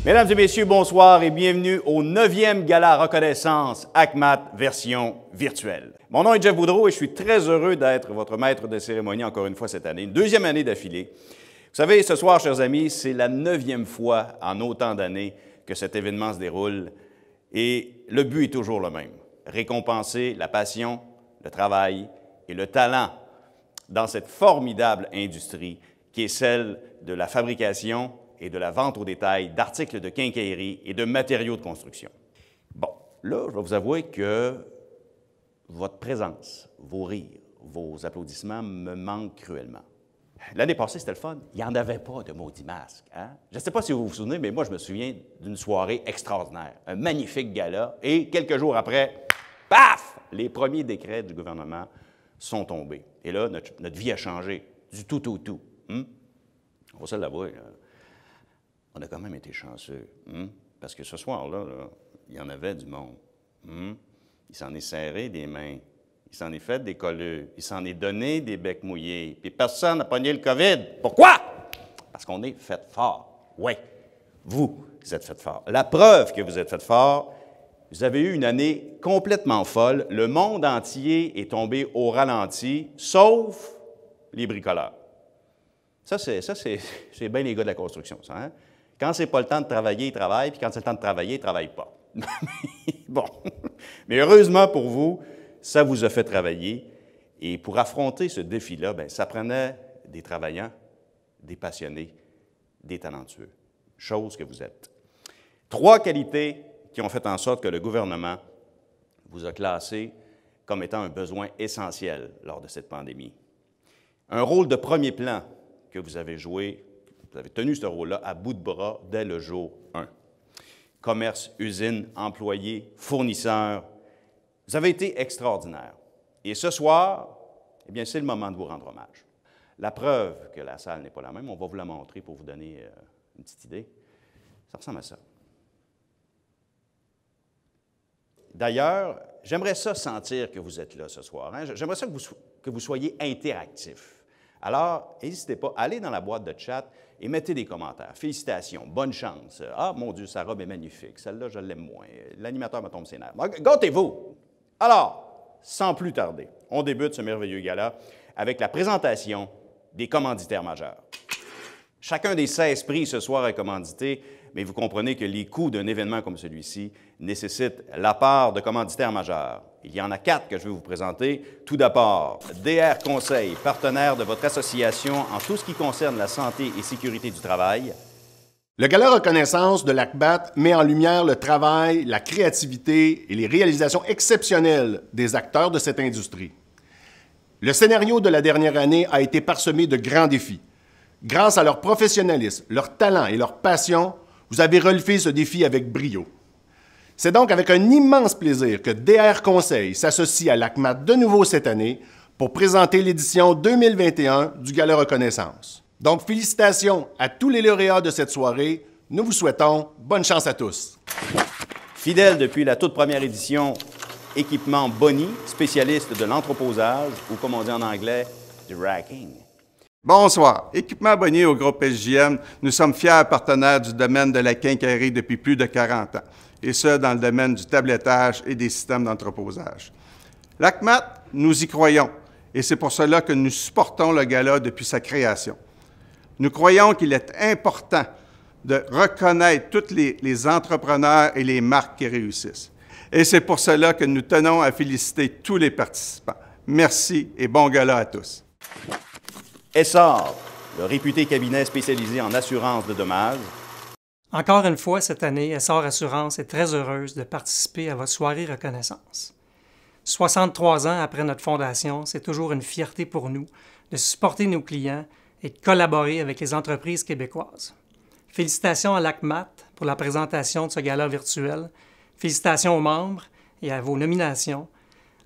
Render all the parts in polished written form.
Mesdames et messieurs, bonsoir et bienvenue au 9e Gala Reconnaissance ACMAT version virtuelle. Mon nom est Jeff Boudreau et je suis très heureux d'être votre maître de cérémonie encore une fois cette année, une deuxième année d'affilée. Vous savez, ce soir, chers amis, c'est la 9e fois en autant d'années que cet événement se déroule et le but est toujours le même, récompenser la passion, le travail et le talent dans cette formidable industrie qui est celle de la fabrication et de la vente au détail d'articles de quincaillerie et de matériaux de construction. Bon, là, je vais vous avouer que votre présence, vos rires, vos applaudissements me manquent cruellement. L'année passée, c'était le fun. Il n'y en avait pas de maudit masque. Hein? Je ne sais pas si vous vous souvenez, mais moi, je me souviens d'une soirée extraordinaire, un magnifique gala, et quelques jours après, paf! Les premiers décrets du gouvernement sont tombés. Et là, notre vie a changé, du tout au tout. On va se l'avouer, là. On a quand même été chanceux, parce que ce soir-là, il y en avait du monde. Il s'en est serré des mains, il s'en est fait des colleux, il s'en est donné des becs mouillés, puis personne n'a pogné le COVID. Pourquoi? Parce qu'on est fait fort. Oui, vous êtes fait fort. La preuve que vous êtes fait fort, vous avez eu une année complètement folle. Le monde entier est tombé au ralenti, sauf les bricoleurs. Ça, c'est bien les gars de la construction, ça, hein? Quand c'est pas le temps de travailler, ils travaillent, puis quand c'est le temps de travailler, ils ne travaillent pas. Bon. Mais heureusement pour vous, ça vous a fait travailler. Et pour affronter ce défi-là, bien, ça prenait des travaillants, des passionnés, des talentueux. Chose que vous êtes. 3 qualités qui ont fait en sorte que le gouvernement vous a classé comme étant un besoin essentiel lors de cette pandémie. Un rôle de premier plan que vous avez joué. Vous avez tenu ce rôle-là à bout de bras dès le jour 1. Commerce, usine, employés, fournisseurs, vous avez été extraordinaires. Et ce soir, eh bien, c'est le moment de vous rendre hommage. La preuve que la salle n'est pas la même, on va vous la montrer pour vous donner une petite idée. Ça ressemble à ça. D'ailleurs, j'aimerais ça sentir que vous êtes là ce soir. Hein? J'aimerais ça que vous soyez interactifs. Alors, n'hésitez pas, allez dans la boîte de chat et mettez des commentaires. Félicitations, bonne chance. Ah, mon Dieu, sa robe est magnifique. Celle-là, je l'aime moins. L'animateur me tombe ses nerfs. Gâtez-vous! Alors, sans plus tarder, on débute ce merveilleux gala avec la présentation des commanditaires majeurs. Chacun des 16 prix ce soir est commandité, mais vous comprenez que les coûts d'un événement comme celui-ci nécessitent la part de commanditaires majeurs. Il y en a 4 que je vais vous présenter. Tout d'abord, DR Conseil, partenaire de votre association en tout ce qui concerne la santé et sécurité du travail. Le Gala Reconnaissance de l'ACMAT met en lumière le travail, la créativité et les réalisations exceptionnelles des acteurs de cette industrie. Le scénario de la dernière année a été parsemé de grands défis. Grâce à leur professionnalisme, leur talent et leur passion, vous avez relevé ce défi avec brio. C'est donc avec un immense plaisir que DR Conseil s'associe à l'ACMAT de nouveau cette année pour présenter l'édition 2021 du Gala Reconnaissance. Donc, félicitations à tous les lauréats de cette soirée. Nous vous souhaitons bonne chance à tous. Fidèle depuis la toute première édition, Équipement Bonnie, spécialiste de l'entreposage, ou comme on dit en anglais, du racking. Bonsoir. Équipement Bonnie au groupe SJM, nous sommes fiers partenaires du domaine de la quincaillerie depuis plus de 40 ans, et ce, dans le domaine du tablettage et des systèmes d'entreposage. L'ACMAT, nous y croyons, et c'est pour cela que nous supportons le gala depuis sa création. Nous croyons qu'il est important de reconnaître tous les entrepreneurs et les marques qui réussissent. Et c'est pour cela que nous tenons à féliciter tous les participants. Merci et bon gala à tous. Essor, le réputé cabinet spécialisé en assurance de dommages. Encore une fois, cette année, Essor Assurance est très heureuse de participer à votre soirée reconnaissance. 63 ans après notre fondation, c'est toujours une fierté pour nous de supporter nos clients et de collaborer avec les entreprises québécoises. Félicitations à l'ACMAT pour la présentation de ce gala virtuel. Félicitations aux membres et à vos nominations.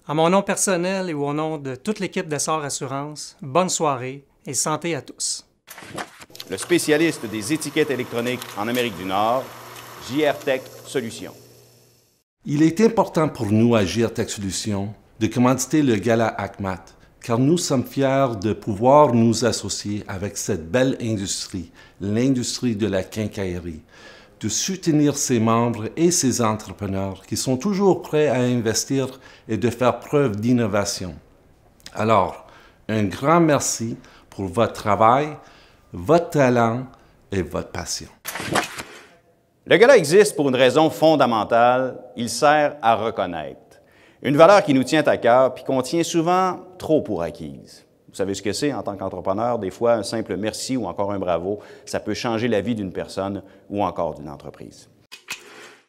En mon nom personnel et au nom de toute l'équipe d'Essor Assurance, bonne soirée et santé à tous. Le spécialiste des étiquettes électroniques en Amérique du Nord, JR Tech Solutions. Il est important pour nous à JR Tech Solutions de commanditer le Gala ACMAT, car nous sommes fiers de pouvoir nous associer avec cette belle industrie, l'industrie de la quincaillerie. de soutenir ses membres et ses entrepreneurs qui sont toujours prêts à investir et de faire preuve d'innovation. Alors, un grand merci pour votre travail, votre talent et votre passion. Le gala existe pour une raison fondamentale, il sert à reconnaître. Une valeur qui nous tient à cœur puis qu'on tient souvent trop pour acquise. Vous savez ce que c'est en tant qu'entrepreneur, des fois un simple merci ou encore un bravo, ça peut changer la vie d'une personne ou encore d'une entreprise.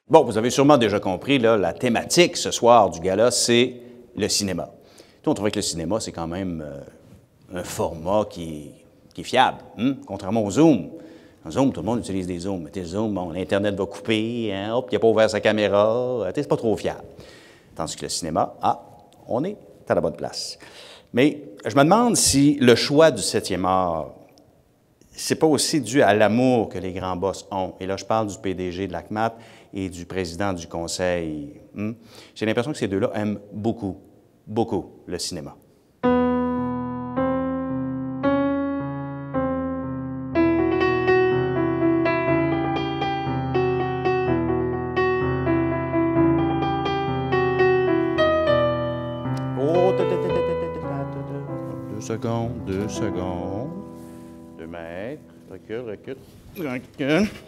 Bon, vous avez sûrement déjà compris, là, la thématique ce soir du gala, c'est le cinéma. On trouvait que le cinéma, c'est quand même un format qui est fiable, contrairement au Zoom. En Zoom, tout le monde utilise des Zooms. Mettez le Zoom, bon, l'Internet va couper, hop, il n'a pas ouvert sa caméra, c'est pas trop fiable. Tandis que le cinéma, on est à la bonne place. Mais je me demande si le choix du 7e art, c'est pas aussi dû à l'amour que les grands boss ont. Et là, je parle du PDG de l'ACMAT et du président du conseil. J'ai l'impression que ces deux-là aiment beaucoup, beaucoup le cinéma. Oh, 2 secondes. 2 mètres. Recule.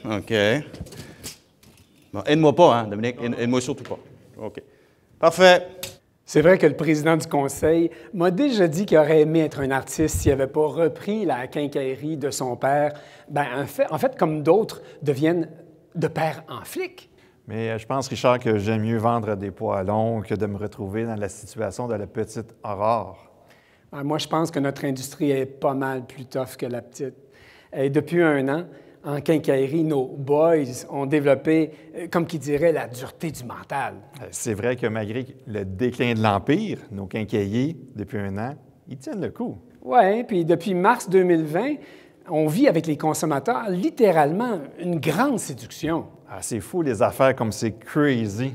OK. Bon, aide-moi pas, Dominique? Aide-moi surtout pas. OK. Parfait. C'est vrai que le président du conseil m'a déjà dit qu'il aurait aimé être un artiste s'il n'avait pas repris la quincaillerie de son père. En fait, comme d'autres, deviennent de père en flic. Mais je pense, Richard, que j'aime mieux vendre des poêlons que de me retrouver dans la situation de la petite Aurore. Moi, je pense que notre industrie est pas mal plus tough que la petite. Et depuis 1 an, en quincaillerie, nos boys ont développé, comme qui dirait, la dureté du mental. C'est vrai que malgré le déclin de l'Empire, nos quincailliers, depuis 1 an, ils tiennent le coup. Oui, puis depuis mars 2020, on vit avec les consommateurs littéralement une grande séduction. C'est fou, les affaires comme c'est crazy.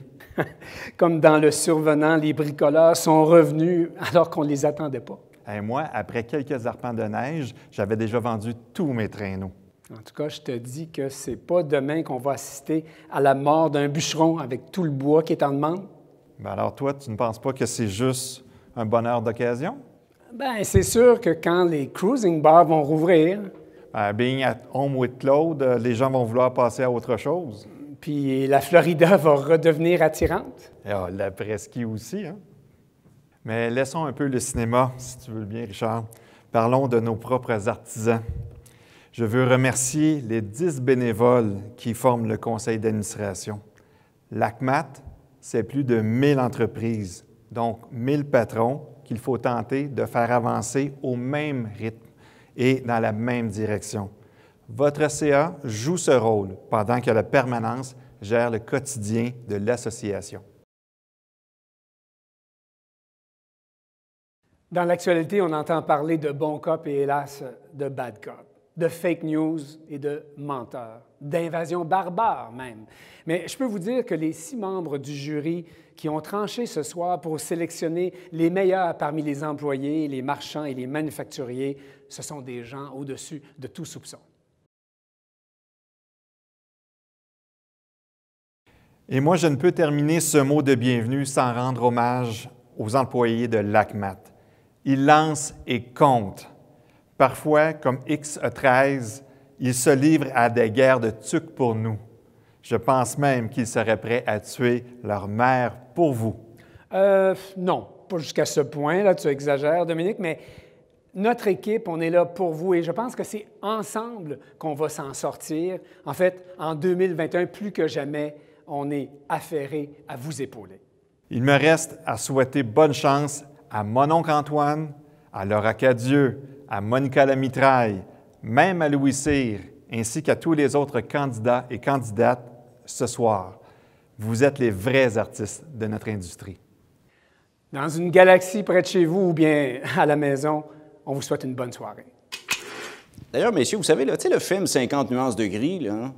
Comme dans Le Survenant, les bricoleurs sont revenus alors qu'on ne les attendait pas. Moi, après quelques arpents de neige, j'avais déjà vendu tous mes traîneaux. En tout cas, je te dis que c'est pas demain qu'on va assister à la mort d'un bûcheron avec tout le bois qui est en demande. Alors toi, tu ne penses pas que c'est juste un bonheur d'occasion? C'est sûr que quand les cruising bars vont rouvrir... Being at home with Claude, les gens vont vouloir passer à autre chose. Puis la Florida va redevenir attirante. Et l'après-ski aussi, Mais laissons un peu le cinéma, si tu veux bien, Richard. Parlons de nos propres artisans. Je veux remercier les 10 bénévoles qui forment le conseil d'administration. L'ACMAT, c'est plus de 1000 entreprises, donc 1000 patrons qu'il faut tenter de faire avancer au même rythme et dans la même direction. Votre CA joue ce rôle pendant que la permanence gère le quotidien de l'association. Dans l'actualité, on entend parler de bons cops et hélas, de bad cops, de fake news et de menteurs, d'invasion barbare même. Mais je peux vous dire que les 6 membres du jury qui ont tranché ce soir pour sélectionner les meilleurs parmi les employés, les marchands et les manufacturiers, ce sont des gens au-dessus de tout soupçon. Et moi, je ne peux terminer ce mot de bienvenue sans rendre hommage aux employés de l'ACMAT. Ils lancent et comptent. Parfois, comme X13, ils se livrent à des guerres de tuques pour nous. Je pense même qu'ils seraient prêts à tuer leur mère pour vous. Non, pas jusqu'à ce point, là, tu exagères, Dominique, mais notre équipe, on est là pour vous et je pense que c'est ensemble qu'on va s'en sortir. En fait, en 2021, plus que jamais, on est affairé à vous épauler. Il me reste à souhaiter bonne chance à mon oncle Antoine, à Laura Cadieux, à Monica Lamitraille, même à Louis Cyr, ainsi qu'à tous les autres candidats et candidates ce soir. Vous êtes les vrais artistes de notre industrie. Dans une galaxie près de chez vous ou bien à la maison, on vous souhaite une bonne soirée. D'ailleurs, messieurs, vous savez, là, le film 50 nuances de gris, là,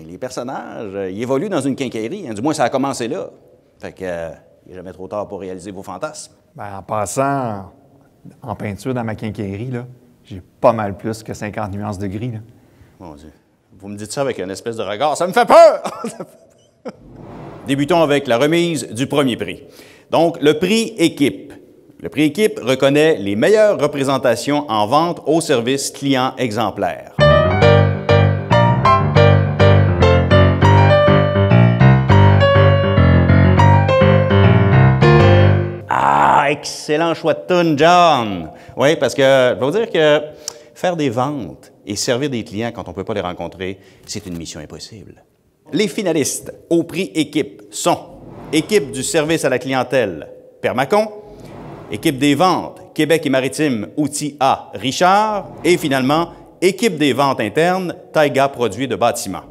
les personnages, ils évoluent dans une quincaillerie. Du moins, ça a commencé là. Fait que, il n'est jamais trop tard pour réaliser vos fantasmes. En passant, en peinture dans ma quincaillerie, j'ai pas mal plus que 50 nuances de gris. Là. Mon Dieu. Vous me dites ça avec une espèce de regard, ça me fait peur! Débutons avec la remise du premier prix. Donc, le prix Équipe. Le prix Équipe reconnaît les meilleures représentations en vente au service client exemplaire. Ah, excellent choix de tune, John! Oui, parce que je vais vous dire que faire des ventes et servir des clients quand on ne peut pas les rencontrer, c'est une mission impossible. Les finalistes au prix Équipe sont Équipe du service à la clientèle, Permacon, Équipe des ventes, Québec et Maritime, Outils A, Richard, et finalement, Équipe des ventes internes, Taiga Produits de bâtiment.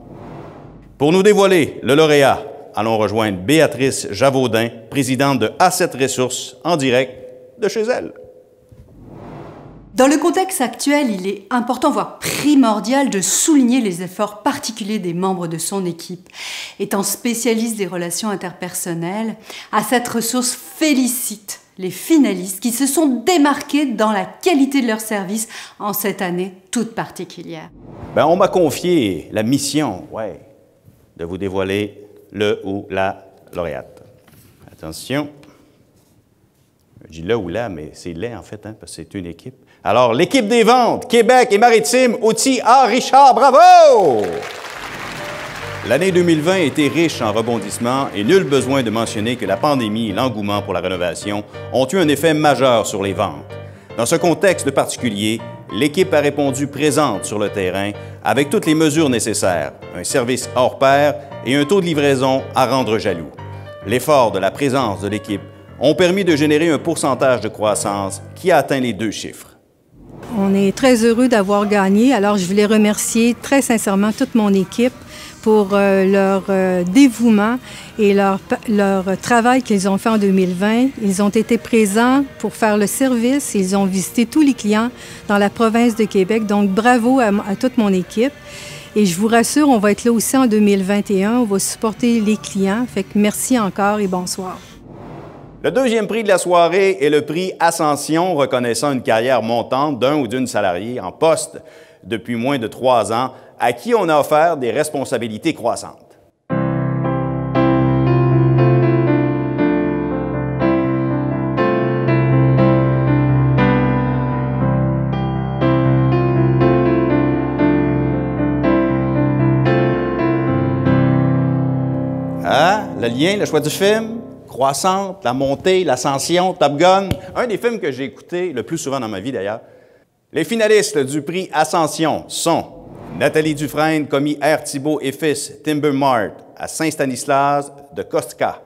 Pour nous dévoiler le lauréat, allons rejoindre Béatrice Javaudin, présidente de A7 Ressources, en direct de chez elle. Dans le contexte actuel, il est important, voire primordial, de souligner les efforts particuliers des membres de son équipe. Étant spécialiste des relations interpersonnelles, A7 Ressources félicite les finalistes qui se sont démarqués dans la qualité de leur service en cette année toute particulière. Bien, on m'a confié la mission, de vous dévoiler le ou la lauréate. Attention. Je dis le ou la, mais c'est les en fait, parce que c'est une équipe. Alors, l'équipe des ventes, Québec et Maritime, Outils A, Richard, bravo! L'année 2020 a été riche en rebondissements et nul besoin de mentionner que la pandémie et l'engouement pour la rénovation ont eu un effet majeur sur les ventes. Dans ce contexte particulier, l'équipe a répondu présente sur le terrain avec toutes les mesures nécessaires, un service hors pair et un taux de livraison à rendre jaloux. L'effort de la présence de l'équipe ont permis de générer un pourcentage de croissance qui a atteint les 2 chiffres. On est très heureux d'avoir gagné. Alors, je voulais remercier très sincèrement toute mon équipe pour leur dévouement et leur travail qu'ils ont fait en 2020. Ils ont été présents pour faire le service. Ils ont visité tous les clients dans la province de Québec. Donc, bravo à toute mon équipe. Et je vous rassure, on va être là aussi en 2021. On va supporter les clients. Fait que merci encore et bonsoir. Le deuxième prix de la soirée est le prix Ascension, reconnaissant une carrière montante d'un ou d'une salariée en poste depuis moins de 3 ans, à qui on a offert des responsabilités croissantes. Ah, le lien, le choix du film? Croissante, la montée, l'ascension, Top Gun, un des films que j'ai écouté le plus souvent dans ma vie d'ailleurs. Les finalistes du prix Ascension sont Nathalie Dufresne, commis R. Thibault et Fils, Timber Mart à Saint-Stanislas de Kostka.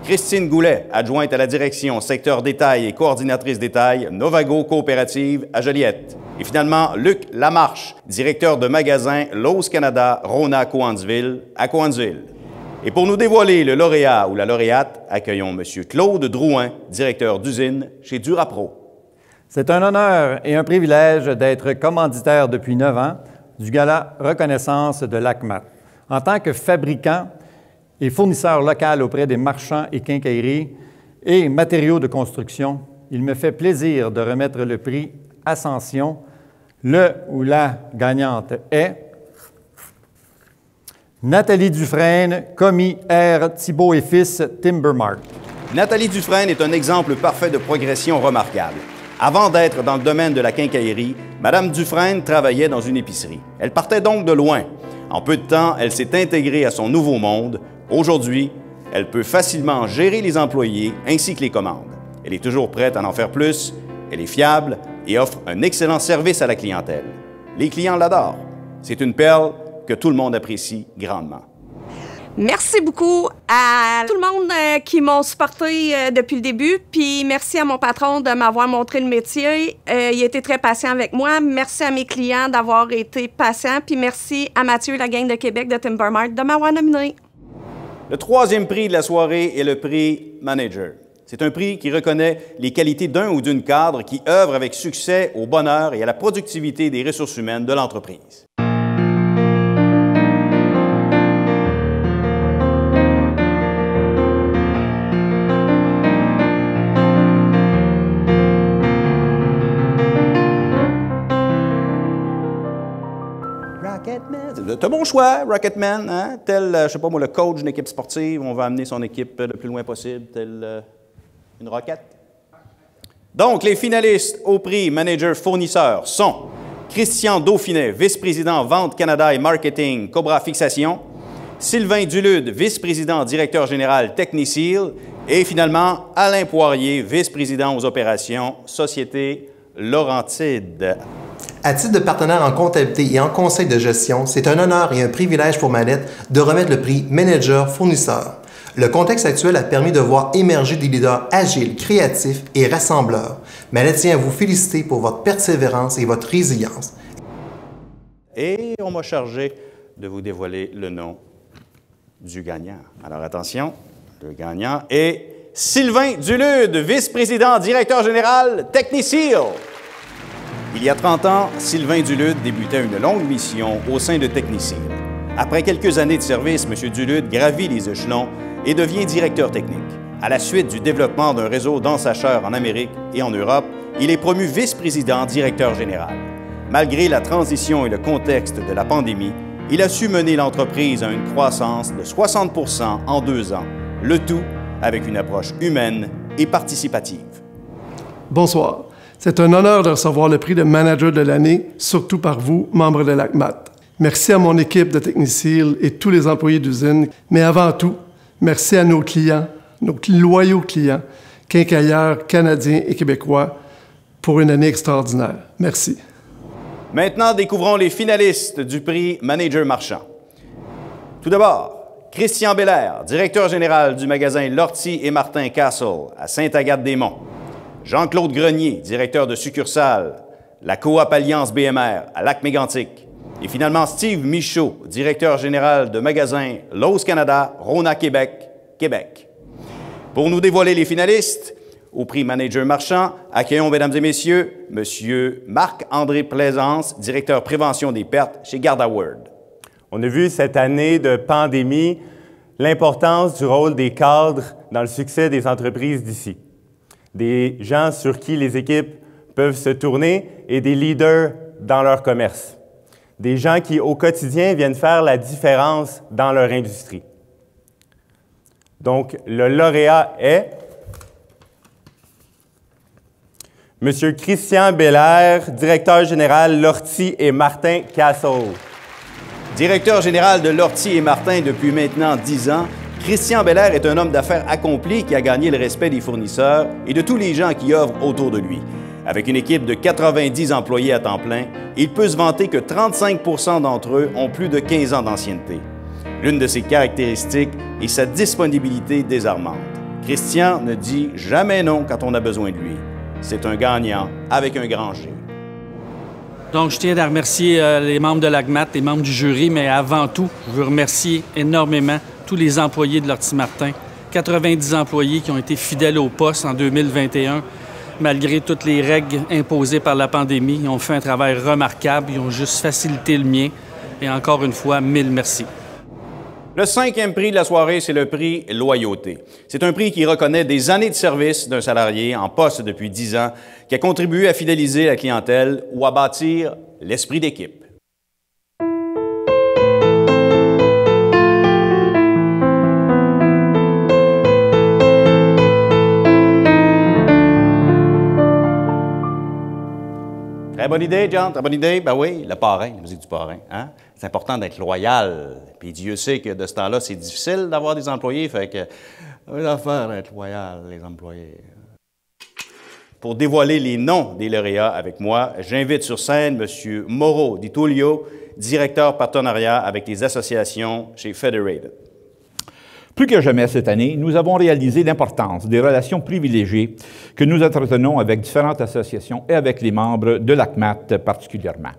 Christine Goulet, adjointe à la direction secteur détail et coordinatrice détail, Novago Coopérative à Joliette. Et finalement, Luc Lamarche, directeur de magasin Lowe's Canada, Rona Coansville à Coansville. Et pour nous dévoiler le lauréat ou la lauréate, accueillons M. Claude Drouin, directeur d'usine chez Durapro. C'est un honneur et un privilège d'être commanditaire depuis 9 ans du Gala Reconnaissance de l'ACMAT. En tant que fabricant et fournisseur local auprès des marchands et quincailleries et matériaux de construction, il me fait plaisir de remettre le prix Ascension. Le ou la gagnante est Nathalie Dufresne, commis R. Thibault et Fils, Timber Mart. Nathalie Dufresne est un exemple parfait de progression remarquable. Avant d'être dans le domaine de la quincaillerie, Mme Dufresne travaillait dans une épicerie. Elle partait donc de loin. En peu de temps, elle s'est intégrée à son nouveau monde. Aujourd'hui, elle peut facilement gérer les employés ainsi que les commandes. Elle est toujours prête à en faire plus, elle est fiable et offre un excellent service à la clientèle. Les clients l'adorent. C'est une perle que tout le monde apprécie grandement. Merci beaucoup à tout le monde qui m'ont supporté depuis le début, puis merci à mon patron de m'avoir montré le métier. Il a été très patient avec moi. Merci à mes clients d'avoir été patients, puis merci à Mathieu, la gang de Québec de Timber Mart, de m'avoir nominé. Le troisième prix de la soirée est le prix Manager. C'est un prix qui reconnaît les qualités d'un ou d'une cadre qui œuvre avec succès au bonheur et à la productivité des ressources humaines de l'entreprise. t'as bon choix, Rocketman, hein? Tel, je sais pas moi, le coach d'une équipe sportive, on va amener son équipe le plus loin possible, tel une roquette. Donc, les finalistes au prix Manager Fournisseur sont Christian Dauphinet, vice-président Vente Canada et Marketing, Cobra Fixation, Sylvain Dulude, vice-président directeur général Techniseal, et finalement Alain Poirier, vice-président aux opérations Société Laurentide. À titre de partenaire en comptabilité et en conseil de gestion, c'est un honneur et un privilège pour Mallette de remettre le prix Manager Fournisseur. Le contexte actuel a permis de voir émerger des leaders agiles, créatifs et rassembleurs. Mallette tient à vous féliciter pour votre persévérance et votre résilience. Et on m'a chargé de vous dévoiler le nom du gagnant. Alors attention, le gagnant est Sylvain Dulude, vice-président, directeur général Techniseal. Il y a 30 ans, Sylvain Dulude débutait une longue mission au sein de Techniseal. Après quelques années de service, M. Dulude gravit les échelons et devient directeur technique. À la suite du développement d'un réseau d'ensacheurs en Amérique et en Europe, il est promu vice-président directeur général. Malgré la transition et le contexte de la pandémie, il a su mener l'entreprise à une croissance de 60 % en 2 ans, le tout avec une approche humaine et participative. Bonsoir. C'est un honneur de recevoir le prix de manager de l'année, surtout par vous, membres de l'ACMAT. Merci à mon équipe de Techniseal et tous les employés d'usine, mais avant tout, merci à nos clients, nos loyaux clients, quincailleurs canadiens et québécois, pour une année extraordinaire. Merci. Maintenant, découvrons les finalistes du prix Manager Marchand. Tout d'abord, Christian Belair, directeur général du magasin Lortie et Martin Castle à Sainte-Agathe-des-Monts. Jean-Claude Grenier, directeur de succursale, la Coop Alliance BMR à Lac-Mégantic. Et finalement, Steve Michaud, directeur général de magasin Lowe's Canada, Rona, Québec, Québec. Pour nous dévoiler les finalistes, au prix Manager Marchand, accueillons, mesdames et messieurs, M. Marc-André Plaisance, directeur prévention des pertes chez GardaWord. On a vu cette année de pandémie l'importance du rôle des cadres dans le succès des entreprises d'ici. Des gens sur qui les équipes peuvent se tourner et des leaders dans leur commerce. Des gens qui, au quotidien, viennent faire la différence dans leur industrie. Donc, le lauréat est M. Christian Belair, directeur général Lortie et Martin Castle. Directeur général de Lortie et Martin depuis maintenant 10 ans, Christian Belair est un homme d'affaires accompli qui a gagné le respect des fournisseurs et de tous les gens qui œuvrent autour de lui. Avec une équipe de 90 employés à temps plein, il peut se vanter que 35 % d'entre eux ont plus de 15 ans d'ancienneté. L'une de ses caractéristiques est sa disponibilité désarmante. Christian ne dit jamais non quand on a besoin de lui. C'est un gagnant avec un grand G. Donc, je tiens à remercier les membres de l'ACMAT, les membres du jury, mais avant tout, je veux remercier énormément tous les employés de Lortie-Martin, 90 employés qui ont été fidèles au poste en 2021, malgré toutes les règles imposées par la pandémie. Ils ont fait un travail remarquable, ils ont juste facilité le mien. Et encore une fois, 1000 merci. Le 5e prix de la soirée, c'est le prix Loyauté. C'est un prix qui reconnaît des années de service d'un salarié en poste depuis 10 ans qui a contribué à fidéliser la clientèle ou à bâtir l'esprit d'équipe. Très bonne idée, John, très bonne idée. Ben oui, le parrain, la musique du parrain. Hein? C'est important d'être loyal. Puis Dieu sait que de ce temps-là, c'est difficile d'avoir des employés, fait que une affaire d'être loyal, les employés. Pour dévoiler les noms des lauréats avec moi, j'invite sur scène M. Mauro Di Tullio, directeur partenariat avec les associations chez Federated. Plus que jamais cette année, nous avons réalisé l'importance des relations privilégiées que nous entretenons avec différentes associations et avec les membres de l'ACMAT particulièrement.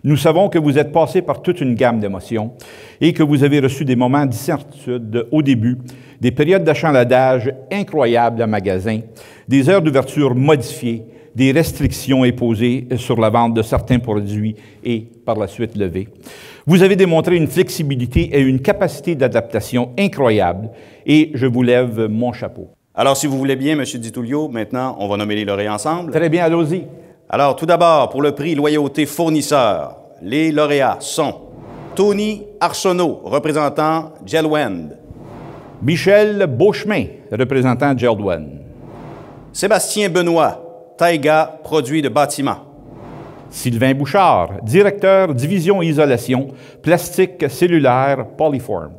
Nous savons que vous êtes passés par toute une gamme d'émotions et que vous avez reçu des moments d'incertitude au début, des périodes d'achalandage incroyables en magasin, des heures d'ouverture modifiées, des restrictions imposées sur la vente de certains produits et par la suite levées. Vous avez démontré une flexibilité et une capacité d'adaptation incroyable et je vous lève mon chapeau. Alors, si vous voulez bien, M. Di Tullio, maintenant, on va nommer les lauréats ensemble. Très bien, allons-y. Alors, tout d'abord, pour le prix Loyauté fournisseur, les lauréats sont Tony Arsenault, représentant Gelwend. Michel Beauchemin, représentant Gelwend. Sébastien Benoît, Taiga, produits de bâtiment. Sylvain Bouchard, directeur division isolation, plastique cellulaire Polyform.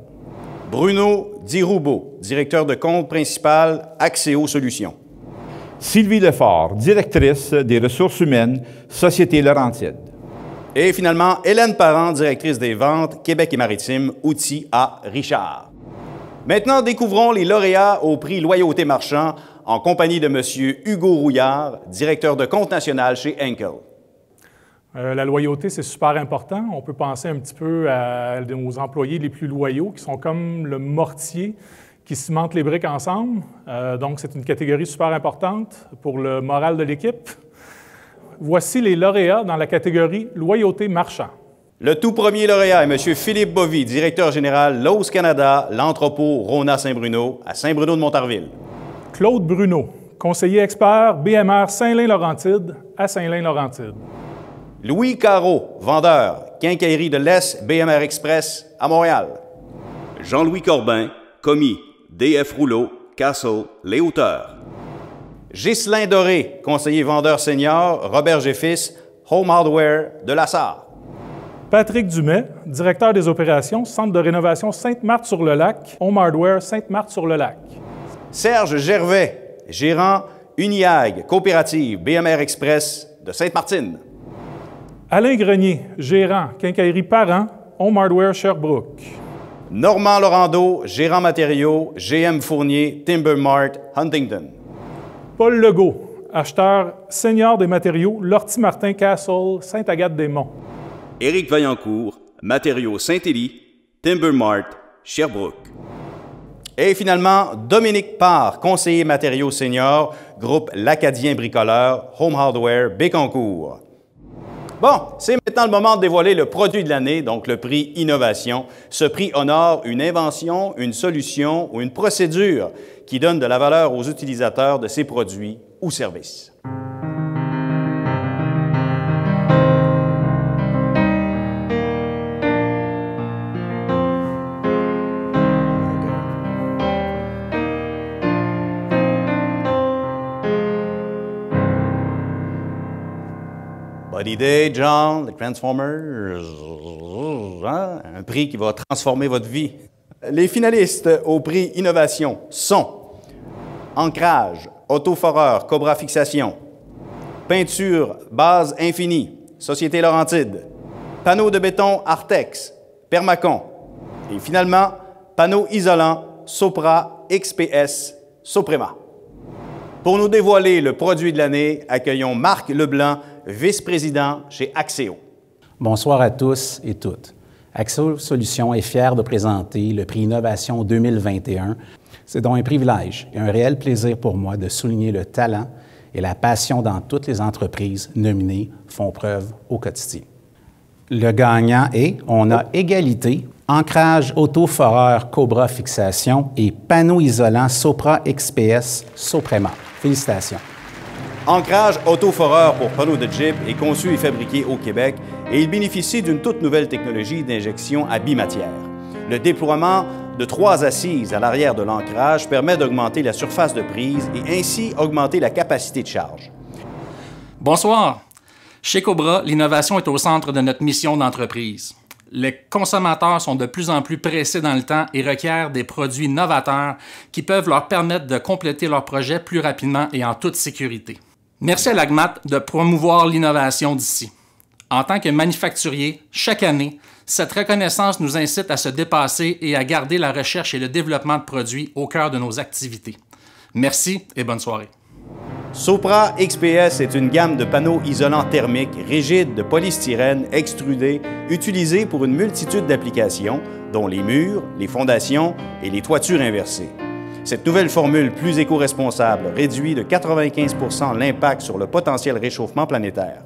Bruno Diroubeau, directeur de compte principal Axéo Solutions. Sylvie Lefort, directrice des ressources humaines, Société Laurentide. Et finalement, Hélène Parent, directrice des ventes Québec et Maritimes, outils à Richard. Maintenant, découvrons les lauréats au prix Loyauté Marchand en compagnie de M. Hugo Rouillard, directeur de compte national chez Henkel. La loyauté, c'est super important. On peut penser un petit peu aux employés les plus loyaux, qui sont comme le mortier qui cimente les briques ensemble. Donc, c'est une catégorie super importante pour le moral de l'équipe. Voici les lauréats dans la catégorie Loyauté Marchand. Le tout premier lauréat est M. Philippe Bovy, directeur général Lowe's Canada, l'entrepôt Rona-Saint-Bruno, à Saint-Bruno de Montarville. Claude Bruno, conseiller expert BMR Saint-Lin-Laurentide, à Saint-Lin-Laurentide. Louis Carreau, vendeur, quincaillerie de l'Est BMR Express à Montréal. Jean-Louis Corbin, commis, DF Rouleau, Castle, Les Hauteurs. Ghislain Doré, conseiller vendeur senior, Robert Géfis, Home Hardware de La Sarre. Patrick Dumais, directeur des opérations, Centre de rénovation Sainte-Marthe-sur-le-Lac, Home Hardware Sainte-Marthe-sur-le-Lac. Serge Gervais, gérant Uniag, coopérative BMR Express de Sainte-Martine. Alain Grenier, gérant Quincaillerie Parent, Home Hardware Sherbrooke. Normand Laurando, gérant matériaux, GM Fournier, Timbermart, Huntington. Paul Legault, acheteur senior des matériaux, Lortie-Martin Castle, Sainte-Agathe-des-Monts. Éric Vaillancourt, matériaux Saint-Élie, Timbermart, Sherbrooke. Et finalement, Dominique Parr, conseiller matériaux senior, groupe L'Acadien Bricoleur, Home Hardware, Bécancour. Bon, c'est maintenant le moment de dévoiler le produit de l'année, donc le prix Innovation. Ce prix honore une invention, une solution ou une procédure qui donne de la valeur aux utilisateurs de ces produits ou services. Buddy Day, John, les Transformers, hein? Un prix qui va transformer votre vie. Les finalistes au prix Innovation sont Ancrage, Autoforeur, Cobra Fixation, Peinture, Base Infinie, Société Laurentide, Panneau de béton Artex, Permacon, et finalement, Panneau isolant Sopra XPS Soprema. Pour nous dévoiler le produit de l'année, accueillons Marc Leblanc, vice-président chez Axéo. Bonsoir à tous et toutes. Axéo Solutions est fier de présenter le prix Innovation 2021. C'est donc un privilège et un réel plaisir pour moi de souligner le talent et la passion dont toutes les entreprises nominées font preuve au quotidien. Le gagnant est, on a égalité, Ancrage Autoforeur Cobra Fixation et Panneau isolant Sopra XPS Soprema. Félicitations. Ancrage Autoforeur pour panneaux de Jeep est conçu et fabriqué au Québec et il bénéficie d'une toute nouvelle technologie d'injection à bimatière. Le déploiement de 3 assises à l'arrière de l'ancrage permet d'augmenter la surface de prise et ainsi augmenter la capacité de charge. Bonsoir. Chez Cobra, l'innovation est au centre de notre mission d'entreprise. Les consommateurs sont de plus en plus pressés dans le temps et requièrent des produits novateurs qui peuvent leur permettre de compléter leurs projets plus rapidement et en toute sécurité. Merci à l'AGMAT de promouvoir l'innovation d'ici. En tant que manufacturier, chaque année, cette reconnaissance nous incite à se dépasser et à garder la recherche et le développement de produits au cœur de nos activités. Merci et bonne soirée. Sopra XPS est une gamme de panneaux isolants thermiques rigides de polystyrène extrudé utilisés pour une multitude d'applications, dont les murs, les fondations et les toitures inversées. Cette nouvelle formule plus éco-responsable réduit de 95 % l'impact sur le potentiel réchauffement planétaire.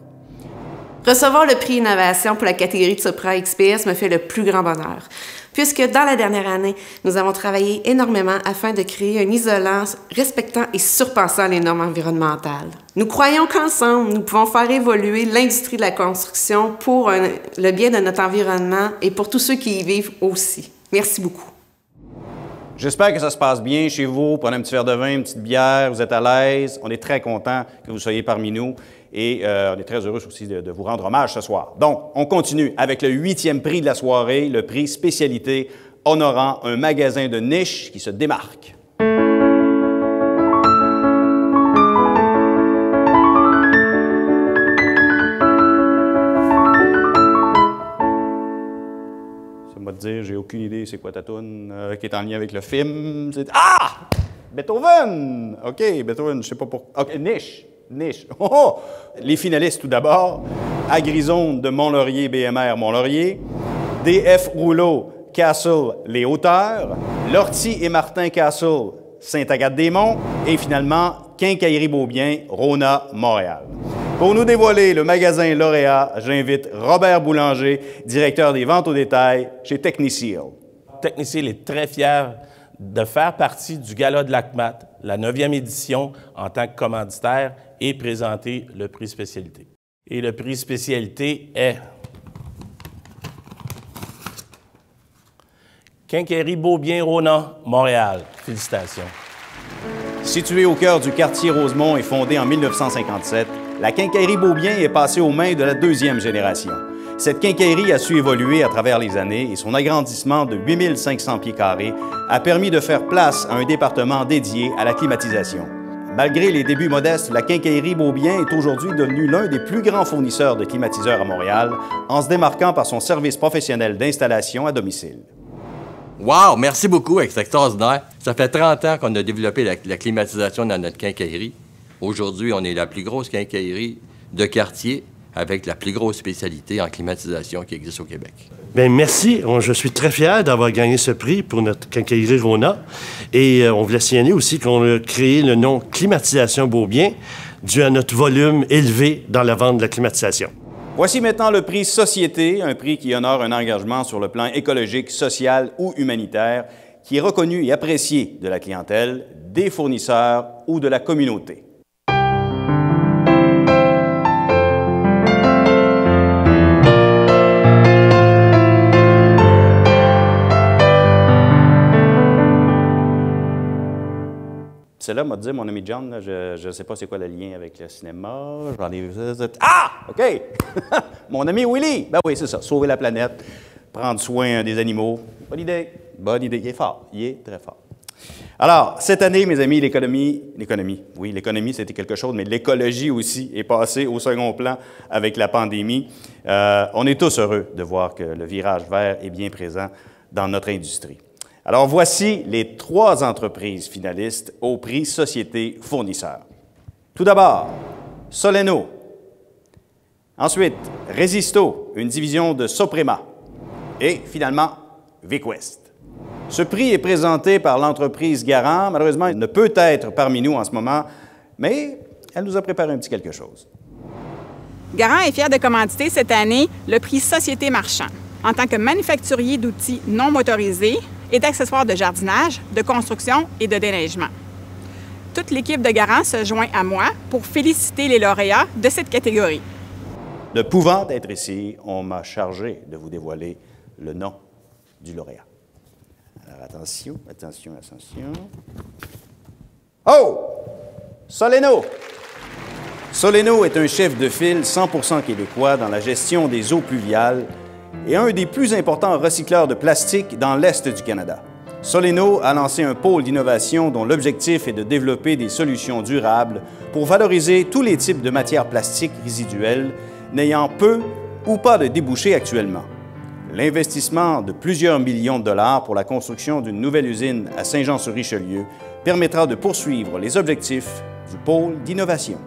Recevoir le prix Innovation pour la catégorie de Sopra XPS me fait le plus grand bonheur, puisque dans la dernière année, nous avons travaillé énormément afin de créer un isolant respectant et surpassant les normes environnementales. Nous croyons qu'ensemble, nous pouvons faire évoluer l'industrie de la construction pour le bien de notre environnement et pour tous ceux qui y vivent aussi. Merci beaucoup. J'espère que ça se passe bien chez vous. Prenez un petit verre de vin, une petite bière, vous êtes à l'aise. On est très content que vous soyez parmi nous et on est très heureux aussi de vous rendre hommage ce soir. Donc, on continue avec le 8e prix de la soirée, le prix spécialité honorant un magasin de niche qui se démarque. Dire, j'ai aucune idée c'est quoi ta toune qui est en lien avec le film. Ah! Beethoven! OK, Beethoven, je sais pas pourquoi. OK, Niche. Oh, oh! Les finalistes tout d'abord. Agrizone de Mont-Laurier, BMR Mont-Laurier. DF Rouleau, Castle, Les Hauteurs. Lortie et Martin Castle, Sainte-Agathe-des-Monts. Et finalement, Quincaillerie Beaubien, Rona, Montréal. Pour nous dévoiler le magasin lauréat, j'invite Robert Boulanger, directeur des ventes au détail chez Techniseal. Techniseal est très fier de faire partie du Gala de l'ACMAT, la 9e édition en tant que commanditaire et présenter le prix spécialité. Et le prix spécialité est Quincaillerie Beaubien, Rona, Montréal. Félicitations. Située au cœur du quartier Rosemont et fondée en 1957, la quincaillerie Beaubien est passée aux mains de la 2e génération. Cette quincaillerie a su évoluer à travers les années et son agrandissement de 8500 pieds carrés a permis de faire place à un département dédié à la climatisation. Malgré les débuts modestes, la quincaillerie Beaubien est aujourd'hui devenue l'un des plus grands fournisseurs de climatiseurs à Montréal, en se démarquant par son service professionnel d'installation à domicile. Wow! Merci beaucoup, c'est extraordinaire. Ça fait 30 ans qu'on a développé la climatisation dans notre quincaillerie. Aujourd'hui, on est la plus grosse quincaillerie de quartier avec la plus grosse spécialité en climatisation qui existe au Québec. Bien, merci. Je suis très fier d'avoir gagné ce prix pour notre quincaillerie Rona. Et on voulait signaler aussi qu'on a créé le nom Climatisation Beaubien dû à notre volume élevé dans la vente de la climatisation. Voici maintenant le prix Société, un prix qui honore un engagement sur le plan écologique, social ou humanitaire qui est reconnu et apprécié de la clientèle, des fournisseurs ou de la communauté. Celle-là m'a dit, mon ami John, là, je ne sais pas c'est quoi le lien avec le cinéma. J'en ai vu ça. Ah! OK! Mon ami Willy! Ben oui, c'est ça. Sauver la planète, prendre soin des animaux. Bonne idée. Bonne idée. Il est fort. Il est très fort. Alors, cette année, mes amis, l'économie, oui, l'économie, c'était quelque chose, mais l'écologie aussi est passée au second plan avec la pandémie. On est tous heureux de voir que le virage vert est bien présent dans notre industrie. Alors, voici les 3 entreprises finalistes au prix Société Fournisseur. Tout d'abord, Soleno. Ensuite, Resisto, une division de Soprema. Et finalement, VicWest. Ce prix est présenté par l'entreprise Garant. Malheureusement, elle ne peut être parmi nous en ce moment, mais elle nous a préparé un petit quelque chose. Garant est fier de commanditer cette année le prix Société Marchand en tant que manufacturier d'outils non motorisés et d'accessoires de jardinage, de construction et de déneigement. Toute l'équipe de Garant se joint à moi pour féliciter les lauréats de cette catégorie. Ne pouvant être ici, on m'a chargé de vous dévoiler le nom du lauréat. Alors attention, attention, attention. Oh! Soleno! Soleno est un chef de file 100% québécois dans la gestion des eaux pluviales et un des plus importants recycleurs de plastique dans l'Est du Canada. Soleno a lancé un pôle d'innovation dont l'objectif est de développer des solutions durables pour valoriser tous les types de matières plastiques résiduelles n'ayant peu ou pas de débouchés actuellement. L'investissement de plusieurs millions de dollars pour la construction d'une nouvelle usine à Saint-Jean-sur-Richelieu permettra de poursuivre les objectifs du pôle d'innovation.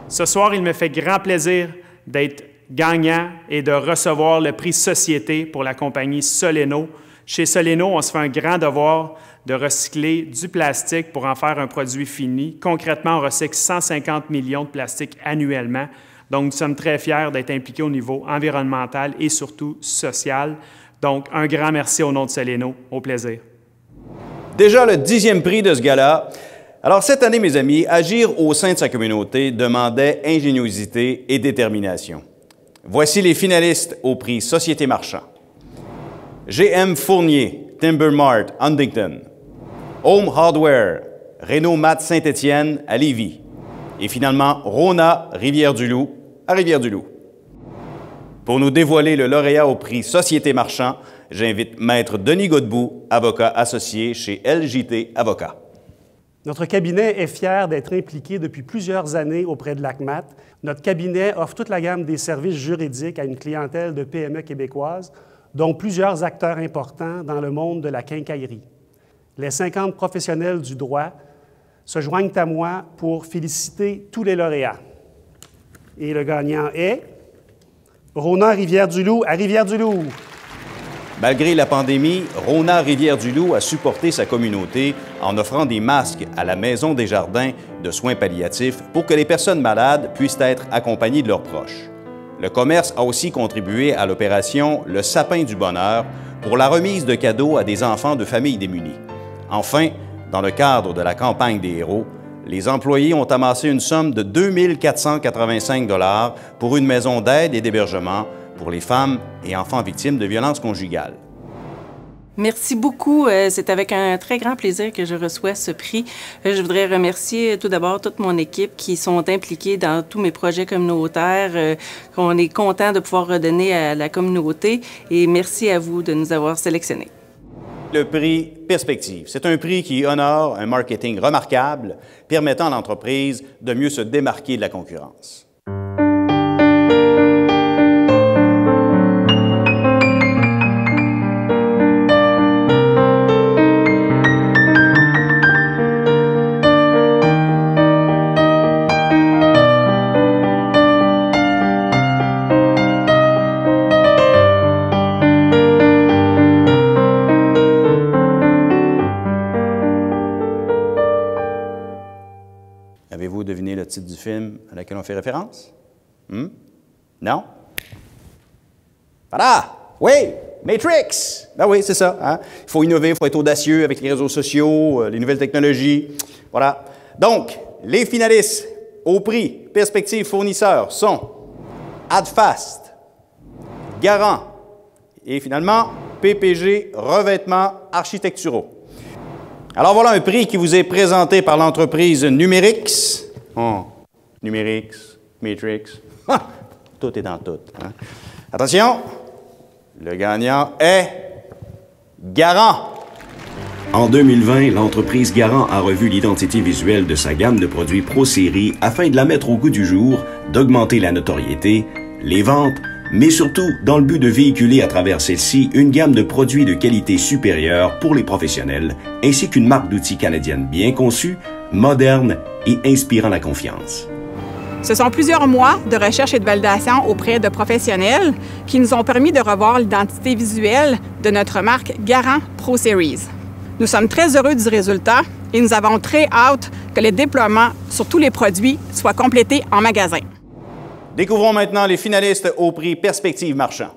Ce soir, il me fait grand plaisir d'être gagnant et de recevoir le prix Société pour la compagnie Soleno. Chez Soleno, on se fait un grand devoir de recycler du plastique pour en faire un produit fini. Concrètement, on recycle 150 millions de plastique annuellement. Donc, nous sommes très fiers d'être impliqués au niveau environnemental et surtout social. Donc, un grand merci au nom de Soléno. Au plaisir. Déjà le 10e prix de ce gala. Alors, cette année, mes amis, agir au sein de sa communauté demandait ingéniosité et détermination. Voici les finalistes au prix Société Marchand. GM Fournier, Timber Mart, Huntington. Home Hardware, Renault Mat Saint-Étienne à Lévis. Et finalement, Rona, Rivière-du-Loup, à Rivière-du-Loup. Pour nous dévoiler le lauréat au prix Société Marchand, j'invite Maître Denis Godbout, avocat associé chez LJT Avocats. Notre cabinet est fier d'être impliqué depuis plusieurs années auprès de l'ACMAT. Notre cabinet offre toute la gamme des services juridiques à une clientèle de PME québécoises, dont plusieurs acteurs importants dans le monde de la quincaillerie. Les 50 professionnels du droit se joignent à moi pour féliciter tous les lauréats. Et le gagnant est Rona Rivière-du-Loup à Rivière-du-Loup. Malgré la pandémie, Rona Rivière-du-Loup a supporté sa communauté en offrant des masques à la Maison des Jardins de soins palliatifs pour que les personnes malades puissent être accompagnées de leurs proches. Le commerce a aussi contribué à l'opération Le Sapin du Bonheur pour la remise de cadeaux à des enfants de familles démunies. Enfin, dans le cadre de la campagne des héros, les employés ont amassé une somme de 2 485 $ pour une maison d'aide et d'hébergement pour les femmes et enfants victimes de violences conjugales. Merci beaucoup. C'est avec un très grand plaisir que je reçois ce prix. Je voudrais remercier tout d'abord toute mon équipe qui sont impliqués dans tous mes projets communautaires, qu'on est content de pouvoir redonner à la communauté. Et merci à vous de nous avoir sélectionnés. Le prix Perspective, c'est un prix qui honore un marketing remarquable, permettant à l'entreprise de mieux se démarquer de la concurrence. Avez-vous deviné le titre du film à laquelle on fait référence? Non? Voilà! Oui! Matrix! Ben oui, c'est ça. Hein? Il faut innover, il faut être audacieux avec les réseaux sociaux, les nouvelles technologies. Voilà. Donc, les finalistes au prix Perspective Fournisseurs sont Adfast, Garant et finalement PPG Revêtements Architecturaux. Alors voilà un prix qui vous est présenté par l'entreprise Numerix. Oh, Numerix, Matrix, tout est dans tout. Hein? Attention, le gagnant est Garant. En 2020, l'entreprise Garant a revu l'identité visuelle de sa gamme de produits Pro-Série afin de la mettre au goût du jour, d'augmenter la notoriété, les ventes, mais surtout dans le but de véhiculer à travers celle-ci une gamme de produits de qualité supérieure pour les professionnels, ainsi qu'une marque d'outils canadienne bien conçue, moderne et inspirant la confiance. Ce sont plusieurs mois de recherche et de validation auprès de professionnels qui nous ont permis de revoir l'identité visuelle de notre marque Garant Pro Series. Nous sommes très heureux du résultat et nous avons très hâte que le déploiement sur tous les produits soit complété en magasin. Découvrons maintenant les finalistes au prix Perspective Marchand.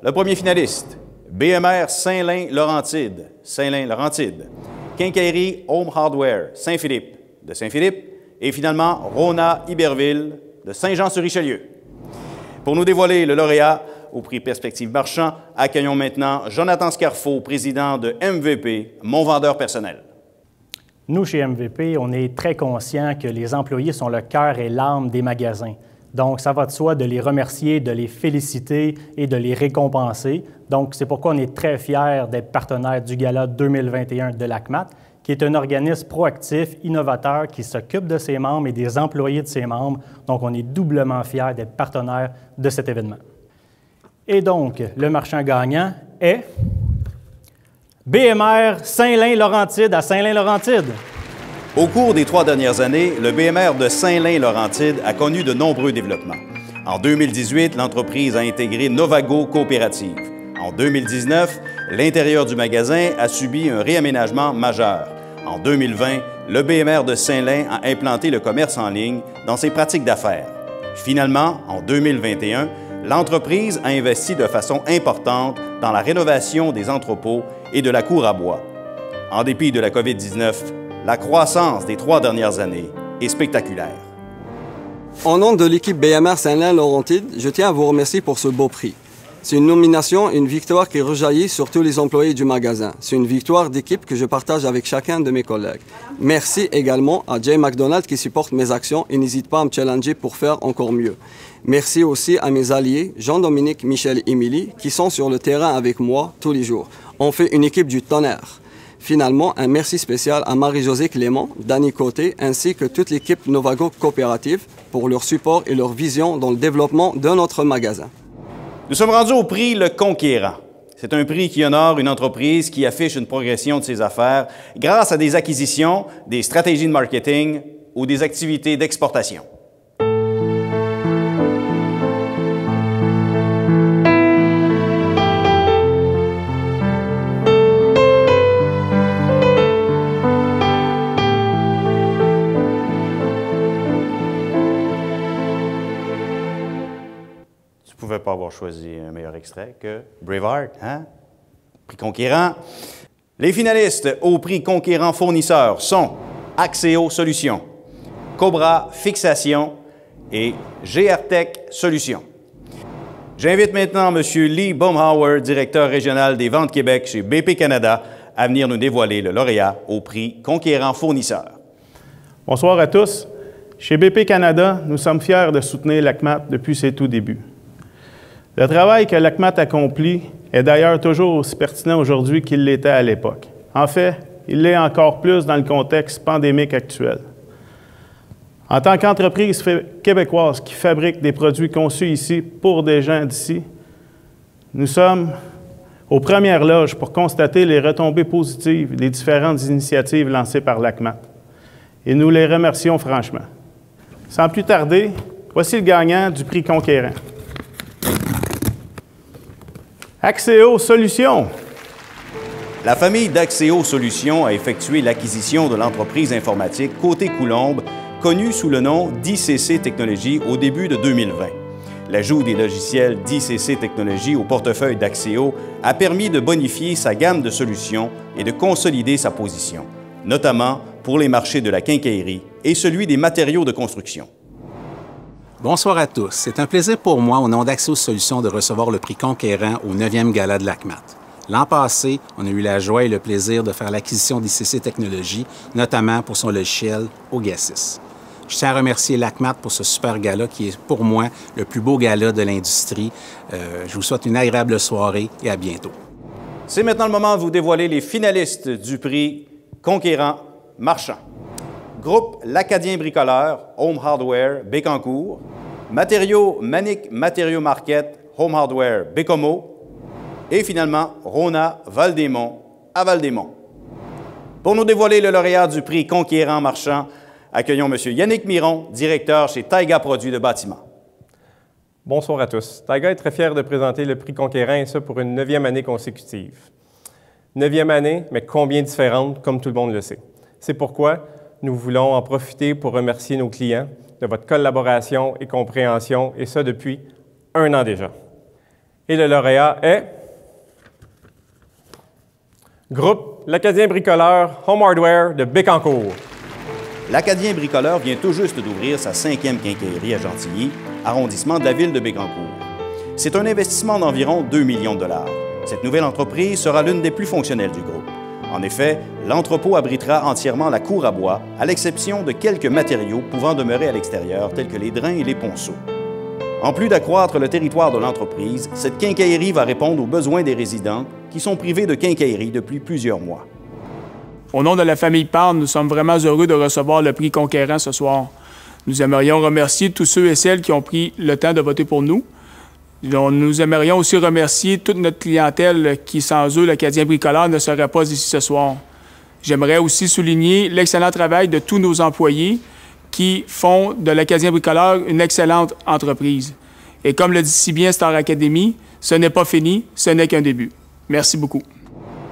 Le premier finaliste, BMR Saint-Lin-Laurentide, Saint-Lin-Laurentide. Quincaillerie Home Hardware, Saint-Philippe, de Saint-Philippe. Et finalement, Rona Iberville, de Saint-Jean-sur-Richelieu. Pour nous dévoiler le lauréat au prix Perspective Marchand, accueillons maintenant Jonathan Scarfo, président de MVP, Mon Vendeur Personnel. Nous, chez MVP, on est très conscients que les employés sont le cœur et l'âme des magasins. Donc, ça va de soi de les remercier, de les féliciter et de les récompenser. Donc, c'est pourquoi on est très fiers d'être partenaire du Gala 2021 de l'ACMAT, qui est un organisme proactif, innovateur, qui s'occupe de ses membres et des employés de ses membres. Donc, on est doublement fiers d'être partenaire de cet événement. Et donc, le marchand gagnant est BMR Saint-Lin-Laurentide à Saint-Lin-Laurentide. Au cours des 3 dernières années, le BMR de Saint-Lin-Laurentide a connu de nombreux développements. En 2018, l'entreprise a intégré Novago Coopérative. En 2019, l'intérieur du magasin a subi un réaménagement majeur. En 2020, le BMR de Saint-Lin a implanté le commerce en ligne dans ses pratiques d'affaires. Finalement, en 2021, l'entreprise a investi de façon importante dans la rénovation des entrepôts et de la cour à bois. En dépit de la COVID-19, la croissance des 3 dernières années est spectaculaire. Au nom de l'équipe BMR Saint-Laurentide, je tiens à vous remercier pour ce beau prix. C'est une nomination, une victoire qui rejaillit sur tous les employés du magasin. C'est une victoire d'équipe que je partage avec chacun de mes collègues. Merci également à Jay McDonald qui supporte mes actions et n'hésite pas à me challenger pour faire encore mieux. Merci aussi à mes alliés, Jean-Dominique, Michel et Émilie, qui sont sur le terrain avec moi tous les jours. On fait une équipe du tonnerre. Finalement, un merci spécial à Marie-Josée Clément, Danny Côté, ainsi que toute l'équipe Novago Coopérative pour leur support et leur vision dans le développement de notre magasin. Nous sommes rendus au prix Le Conquérant. C'est un prix qui honore une entreprise qui affiche une progression de ses affaires grâce à des acquisitions, des stratégies de marketing ou des activités d'exportation. Je ne pouvais pas avoir choisi un meilleur extrait que Braveheart, hein? Prix Conquérant. Les finalistes au prix Conquérant fournisseur sont Axéo Solutions, Cobra Fixation et GRTech Solutions. J'invite maintenant M. Lee Baumhauer, directeur régional des ventes Québec chez BP Canada, à venir nous dévoiler le lauréat au prix Conquérant fournisseur. Bonsoir à tous. Chez BP Canada, nous sommes fiers de soutenir l'ACMAT depuis ses tout débuts. Le travail que l'ACMAT accomplit est d'ailleurs toujours aussi pertinent aujourd'hui qu'il l'était à l'époque. En fait, il l'est encore plus dans le contexte pandémique actuel. En tant qu'entreprise québécoise qui fabrique des produits conçus ici pour des gens d'ici, nous sommes aux premières loges pour constater les retombées positives des différentes initiatives lancées par l'ACMAT. Et nous les remercions franchement. Sans plus tarder, voici le gagnant du prix Conquérant. Axéo Solutions. La famille d'Axéo Solutions a effectué l'acquisition de l'entreprise informatique Côté Coulombe, connue sous le nom d'ICC Technologies au début de 2020. L'ajout des logiciels d'ICC Technologies au portefeuille d'Axéo a permis de bonifier sa gamme de solutions et de consolider sa position, notamment pour les marchés de la quincaillerie et celui des matériaux de construction. Bonsoir à tous. C'est un plaisir pour moi, au nom d'Axéo Solutions, de recevoir le prix Conquérant au 9e Gala de l'ACMAT. L'an passé, on a eu la joie et le plaisir de faire l'acquisition d'ICC Technologies, notamment pour son logiciel Ogasis. Je tiens à remercier l'ACMAT pour ce super gala qui est pour moi le plus beau gala de l'industrie. Je vous souhaite une agréable soirée et à bientôt. C'est maintenant le moment de vous dévoiler les finalistes du prix Conquérant Marchand. Groupe L'Acadien Bricoleur, Home Hardware, Bécancour. Matériaux Manic Matériaux Market, Home Hardware, Bécomo. Et finalement, Rona Val-des-Monts à Val-des-Monts. Pour nous dévoiler le lauréat du prix Conquérant Marchand, accueillons M. Yannick Miron, directeur chez Taiga Produits de bâtiment. Bonsoir à tous. Taiga est très fier de présenter le prix Conquérant, et ça pour une 9e année consécutive. 9e année, mais combien différente, comme tout le monde le sait. C'est pourquoi nous voulons en profiter pour remercier nos clients de votre collaboration et compréhension, et ça depuis 1 an déjà. Et le lauréat est Groupe L'Acadien Bricoleur Home Hardware de Bécancour. L'Acadien Bricoleur vient tout juste d'ouvrir sa 5e quincaillerie à Gentilly, arrondissement de la ville de Bécancour. C'est un investissement d'environ 2 millions de dollars. Cette nouvelle entreprise sera l'une des plus fonctionnelles du groupe. En effet, l'entrepôt abritera entièrement la cour à bois, à l'exception de quelques matériaux pouvant demeurer à l'extérieur, tels que les drains et les ponceaux. En plus d'accroître le territoire de l'entreprise, cette quincaillerie va répondre aux besoins des résidents qui sont privés de quincaillerie depuis plusieurs mois. Au nom de la famille Parne, nous sommes vraiment heureux de recevoir le prix Conquérant ce soir. Nous aimerions remercier tous ceux et celles qui ont pris le temps de voter pour nous. Nous aimerions aussi remercier toute notre clientèle qui, sans eux, l'Acadien Bricoleur ne serait pas ici ce soir. J'aimerais aussi souligner l'excellent travail de tous nos employés qui font de l'Acadien Bricoleur une excellente entreprise. Et comme le dit si bien Star Academy, ce n'est pas fini, ce n'est qu'un début. Merci beaucoup.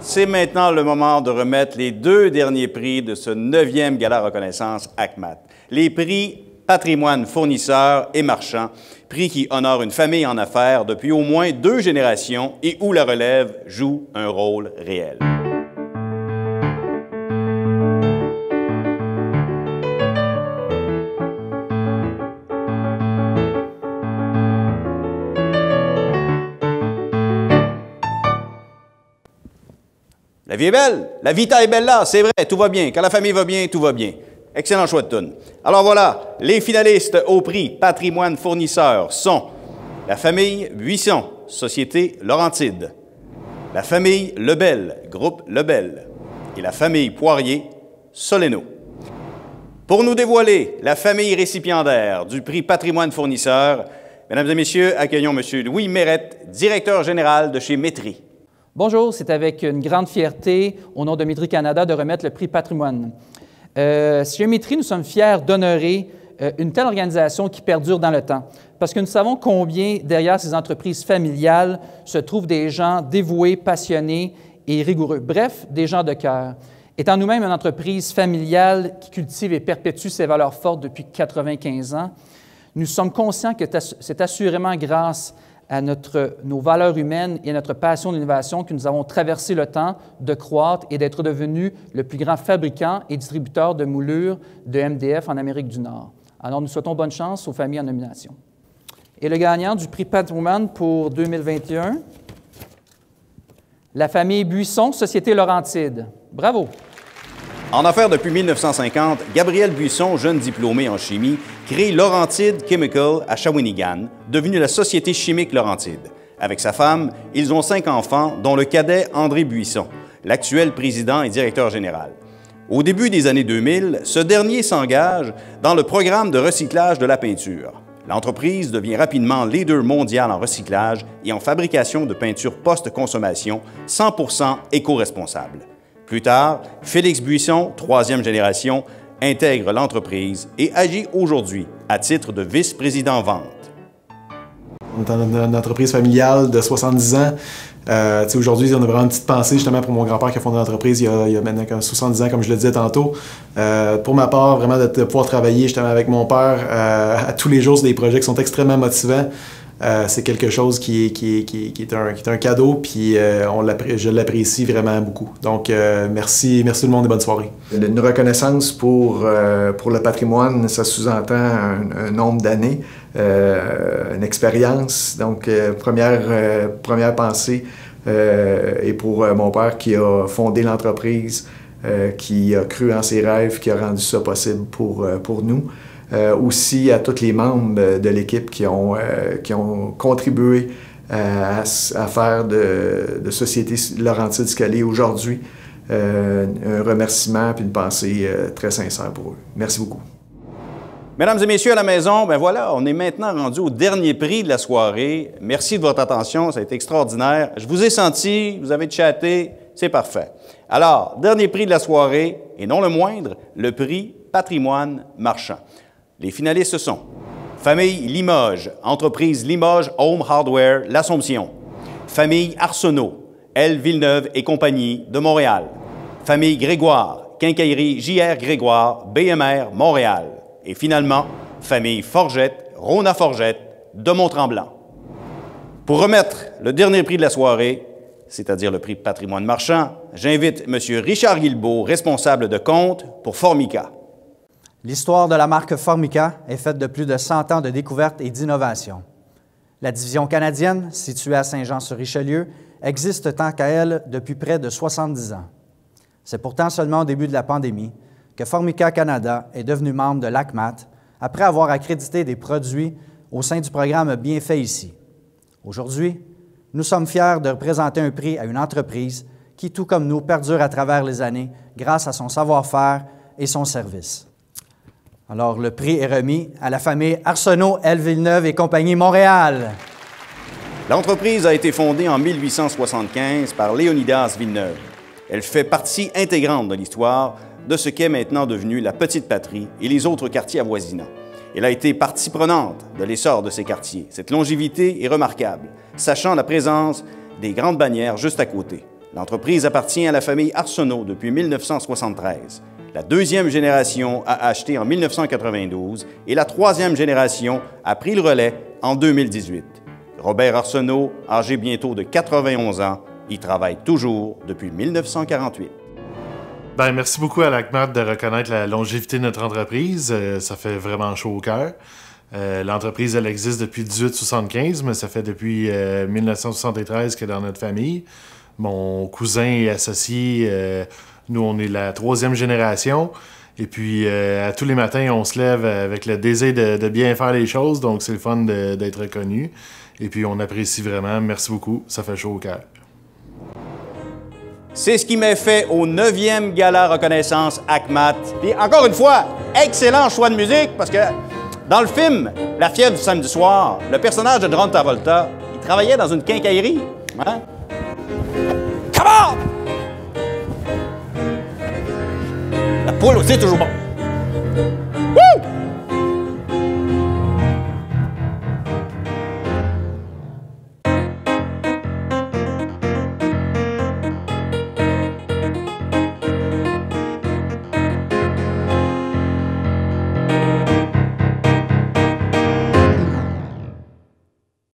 C'est maintenant le moment de remettre les 2 derniers prix de ce 9e Gala Reconnaissance ACMAT. Les prix Patrimoine fournisseur et marchand, prix qui honore une famille en affaires depuis au moins 2 générations et où la relève joue un rôle réel. La vie est belle, la vita est belle là, c'est vrai, tout va bien. Quand la famille va bien, tout va bien. Excellent choix de toune. Alors voilà, les finalistes au prix Patrimoine fournisseur sont la famille Buisson, Société Laurentide, la famille Lebel, Groupe Lebel, et la famille Poirier, Soleno. Pour nous dévoiler la famille récipiendaire du prix Patrimoine fournisseur, mesdames et messieurs, accueillons M. Louis Mérette, directeur général de chez Métri. Bonjour, c'est avec une grande fierté, au nom de Métri Canada, de remettre le prix Patrimoine. Chez Métri, nous sommes fiers d'honorer une telle organisation qui perdure dans le temps, parce que nous savons combien derrière ces entreprises familiales se trouvent des gens dévoués, passionnés et rigoureux, bref, des gens de cœur. Étant nous-mêmes une entreprise familiale qui cultive et perpétue ses valeurs fortes depuis 95 ans, nous sommes conscients que c'est assurément grâce à nos valeurs humaines et à notre passion de l'innovation que nous avons traversé le temps de croître et d'être devenus le plus grand fabricant et distributeur de moulures de MDF en Amérique du Nord. Alors, nous souhaitons bonne chance aux familles en nomination. Et le gagnant du prix Patrimoine pour 2021, la famille Buisson, Société Laurentide. Bravo! En affaires depuis 1950, Gabriel Buisson, jeune diplômé en chimie, crée Laurentide Chemical à Shawinigan, devenue la Société chimique Laurentide. Avec sa femme, ils ont 5 enfants, dont le cadet André Buisson, l'actuel président et directeur général. Au début des années 2000, ce dernier s'engage dans le programme de recyclage de la peinture. L'entreprise devient rapidement leader mondial en recyclage et en fabrication de peinture post-consommation 100% éco-responsable. Plus tard, Félix Buisson, 3e génération, intègre l'entreprise et agit aujourd'hui à titre de vice-président vente. On est dans une entreprise familiale de 70 ans. Aujourd'hui, on a vraiment une petite pensée justement pour mon grand-père qui a fondé l'entreprise il y a maintenant 70 ans, comme je le disais tantôt. Pour ma part, vraiment de pouvoir travailler justement avec mon père à tous les jours sur des projets qui sont extrêmement motivants. C'est quelque chose qui est un cadeau, puis je l'apprécie vraiment beaucoup. Donc, merci tout le monde et bonne soirée. Une reconnaissance pour le patrimoine, ça sous-entend un nombre d'années, une expérience. Donc, première pensée et pour mon père qui a fondé l'entreprise, qui a cru en ses rêves, qui a rendu ça possible pour nous. Aussi à tous les membres de l'équipe qui ont contribué à faire de Société Laurentide ce qu'elle est aujourd'hui. Un remerciement et une pensée très sincère pour eux. Merci beaucoup. Mesdames et messieurs à la maison, ben voilà, on est maintenant rendu au dernier prix de la soirée. Merci de votre attention, ça a été extraordinaire. Je vous ai senti, vous avez chatté, c'est parfait. Alors, dernier prix de la soirée, et non le moindre, le prix Patrimoine marchand. Les finalistes sont Famille Limoges, entreprise Limoges Home Hardware, l'Assomption. Famille Arsenault, L. Villeneuve et compagnie de Montréal. Famille Grégoire, quincaillerie J.R. Grégoire, BMR, Montréal. Et finalement, famille Forgette, Rona Forgette, de Mont-Tremblant. Pour remettre le dernier prix de la soirée, c'est-à-dire le prix Patrimoine marchand, j'invite M. Richard Guilbeault, responsable de compte pour Formica. L'histoire de la marque Formica est faite de plus de 100 ans de découvertes et d'innovation. La division canadienne, située à Saint-Jean-sur-Richelieu, existe tant qu'à elle depuis près de 70 ans. C'est pourtant seulement au début de la pandémie que Formica Canada est devenu membre de l'ACMAT après avoir accrédité des produits au sein du programme Bienfait ici. Aujourd'hui, nous sommes fiers de représenter un prix à une entreprise qui, tout comme nous, perdure à travers les années grâce à son savoir-faire et son service. Alors, le prix est remis à la famille Arsenault, L. Villeneuve et compagnie Montréal. L'entreprise a été fondée en 1875 par Léonidas Villeneuve. Elle fait partie intégrante de l'histoire de ce qu'est maintenant devenu la Petite Patrie et les autres quartiers avoisinants. Elle a été partie prenante de l'essor de ces quartiers. Cette longévité est remarquable, sachant la présence des grandes bannières juste à côté. L'entreprise appartient à la famille Arsenault depuis 1973. La deuxième génération a acheté en 1992 et la troisième génération a pris le relais en 2018. Robert Arsenault, âgé bientôt de 91 ans, y travaille toujours depuis 1948. Bien, merci beaucoup à l'ACMAT de reconnaître la longévité de notre entreprise. Ça fait vraiment chaud au cœur. L'entreprise, elle existe depuis 1875, mais ça fait depuis 1973 qu'elle est dans notre famille. Mon cousin et associé, nous, on est la troisième génération. Et puis, à tous les matins, on se lève avec le désir de bien faire les choses. Donc, c'est le fun d'être reconnu. Et puis, on apprécie vraiment. Merci beaucoup. Ça fait chaud au cœur. C'est ce qui m'est fait au 9e Gala Reconnaissance ACMAT. Puis, encore une fois, excellent choix de musique parce que dans le film La fièvre du samedi soir, le personnage de John Travolta, il travaillait dans une quincaillerie. Hein? Come on! La poule aussi, toujours bon.